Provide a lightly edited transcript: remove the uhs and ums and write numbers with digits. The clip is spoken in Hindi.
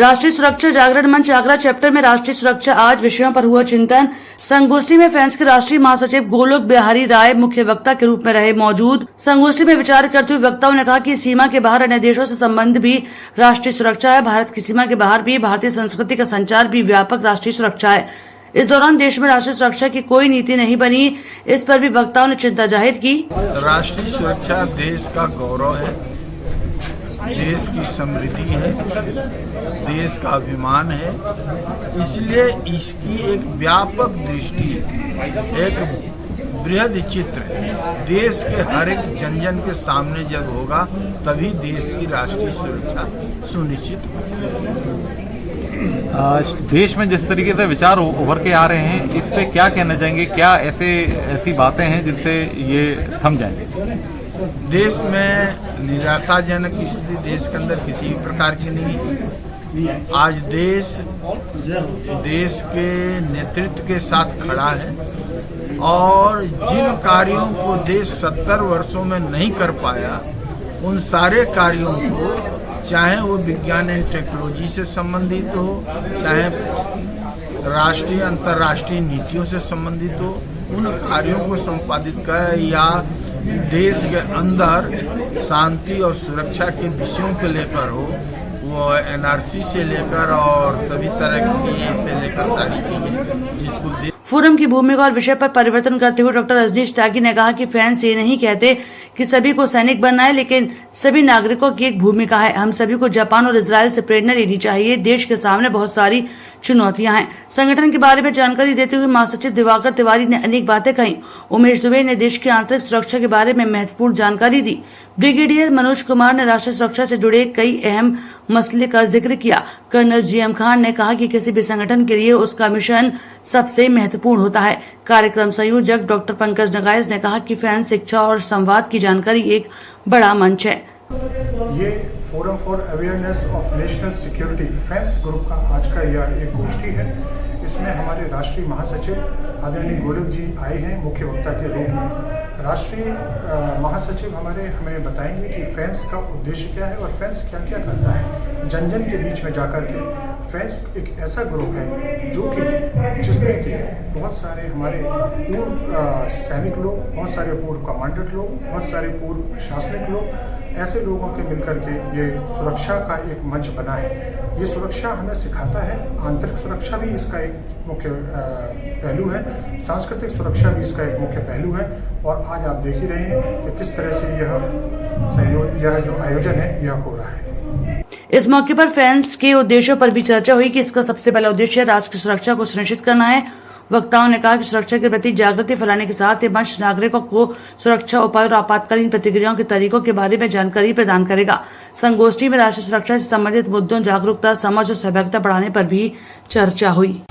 राष्ट्रीय सुरक्षा जागरण मंच आगरा चैप्टर में राष्ट्रीय सुरक्षा आज विषयों पर हुआ चिंतन। संगोष्ठी में फ्रांस के राष्ट्रीय महासचिव गोलोक बिहारी राय मुख्य वक्ता के रूप में रहे मौजूद। संगोष्ठी में विचार करते हुए वक्ताओं ने कहा कि सीमा के बाहर अन्य देशों से संबंध भी राष्ट्रीय सुरक्षा है। भारत की सीमा के बाहर भी भारतीय संस्कृति का संचार भी व्यापक राष्ट्रीय सुरक्षा है। इस दौरान देश में राष्ट्रीय सुरक्षा की कोई नीति नहीं बनी, इस पर भी वक्ताओं ने चिंता जाहिर की। राष्ट्रीय सुरक्षा देश का गौरव है, देश की समृद्धि है, देश का अभिमान है। इसलिए इसकी एक व्यापक दृष्टि, एक बृहद चित्र देश के हर एक जन के सामने जब होगा तभी देश की राष्ट्रीय सुरक्षा सुनिश्चित होगी। आज देश में जिस तरीके से विचार उभर के आ रहे हैं, इस पे क्या कहना चाहेंगे? क्या ऐसी बातें हैं जिनसे ये थम जाएंगे? देश में निराशाजनक स्थिति देश के अंदर किसी भी प्रकार की नहीं है। आज देश के नेतृत्व के साथ खड़ा है और जिन कार्यों को देश 70 वर्षों में नहीं कर पाया, उन सारे कार्यों को, चाहे वो विज्ञान एंड टेक्नोलॉजी से संबंधित हो, चाहे राष्ट्रीय अंतर्राष्ट्रीय नीतियों से संबंधित हो, उन कार्यों को संपादित कर या देश के अंदर शांति और सुरक्षा के विषयों को लेकर हो, वो एनआरसी से लेकर और सभी तरह की से लेकर सारी चीजें जिसको फोरम की भूमिका और विषय पर परिवर्तन करते हुए डॉक्टर रजनीश त्यागी ने कहा कि फ्रांस ये नहीं कहते कि सभी को सैनिक बनना है, लेकिन सभी नागरिकों की एक भूमिका है। हम सभी को जापान और इजराइल से प्रेरणा लेनी चाहिए। देश के सामने बहुत सारी चुनौतियां हैं। संगठन के बारे में जानकारी देते हुए महासचिव दिवाकर तिवारी ने अनेक बातें कही। उमेश दुबे ने देश की आंतरिक सुरक्षा के बारे में महत्वपूर्ण जानकारी दी। ब्रिगेडियर मनोज कुमार ने राष्ट्रीय सुरक्षा से जुड़े कई अहम मसले का जिक्र किया। कर्नल जीएम खान ने कहा कि किसी भी संगठन के लिए उसका मिशन सबसे महत्वपूर्ण होता है। कार्यक्रम संयोजक डॉक्टर पंकज नगाइस ने कहा कि फ्रांस शिक्षा और संवाद की जानकारी एक बड़ा मंच है। ये forum for awareness of national security France group का आज का यह एक गोष्ठी है। इसमें हमारे राष्ट्रीय महासचिव आदरणीय गोलोक जी आए हैं मुख्य वक्ता के रूप में। राष्ट्रीय महासचिव हमें बताएंगे कि फ्रांस का उद्देश्य क्या है और फ्रांस क्या क्या करता है। जन जन के बीच में जाकर के फ्रांस एक ऐसा ग्रुप है जो कि जिसमें कि बहुत सारे हमारे पूर्व सैनिक लोग, बहुत सारे पूर्व कमांडेंट लोग, बहुत सारे पूर्व प्रशासनिक लोग, ऐसे लोगों के मिलकर के ये सुरक्षा का एक मंच बना है। ये सुरक्षा हमें सिखाता है, आंतरिक सुरक्षा भी इसका एक मुख्य पहलू है, सांस्कृतिक सुरक्षा भी इसका एक मुख्य पहलू है। और आज आप देख ही रहे हैं कि किस तरह से यह जो आयोजन है यह हो रहा है। इस मौके पर फ्रांस के उद्देश्यों पर भी चर्चा हुई कि इसका सबसे पहला उद्देश्य राष्ट्र की सुरक्षा को सुनिश्चित करना है। वक्ताओं ने कहा कि सुरक्षा के प्रति जागृति फैलाने के साथ ये मंच नागरिकों को सुरक्षा उपायों और आपातकालीन प्रतिक्रियाओं के तरीकों के बारे में जानकारी प्रदान करेगा। संगोष्ठी में राष्ट्रीय सुरक्षा से संबंधित मुद्दों, जागरूकता, समझ और सहभागिता बढ़ाने पर भी चर्चा हुई।